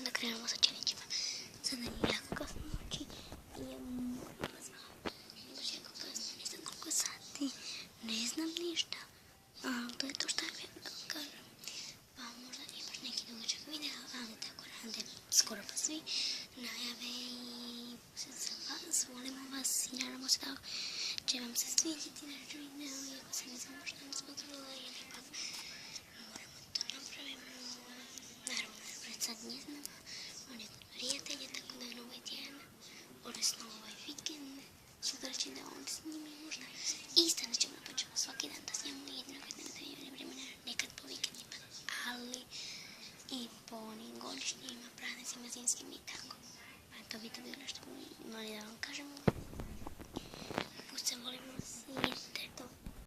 onda krenemo sa challenge-ima. Sada je jako kasno noći i ja baš jako kasno, ne znam koliko sati, ne znam ništa, ali to je to što ja bih da kažem. Pa možda nije baš neki dugačak video, ali tako rade skoro pa svi najave i vas, volimo vas i nadamo se da će vam se svidjeti naš video, iako se ne znamo što nam spotrula ili ipak moramo to napravimo. Naravno, pred sad ne znam, on je kod prijatelja, tako da je ovaj tjedan, odnosno ovaj vikend, sutra će da ovdje snimim možda. I stanat ćemo, pa ćemo svaki dan da snimamo jedino kad ne da vremena, nekad po vikendima, ali i po onim godišnjima, praznicima, zimskim i tako. Pa to bi to bilo nešto imali da vam kažemo.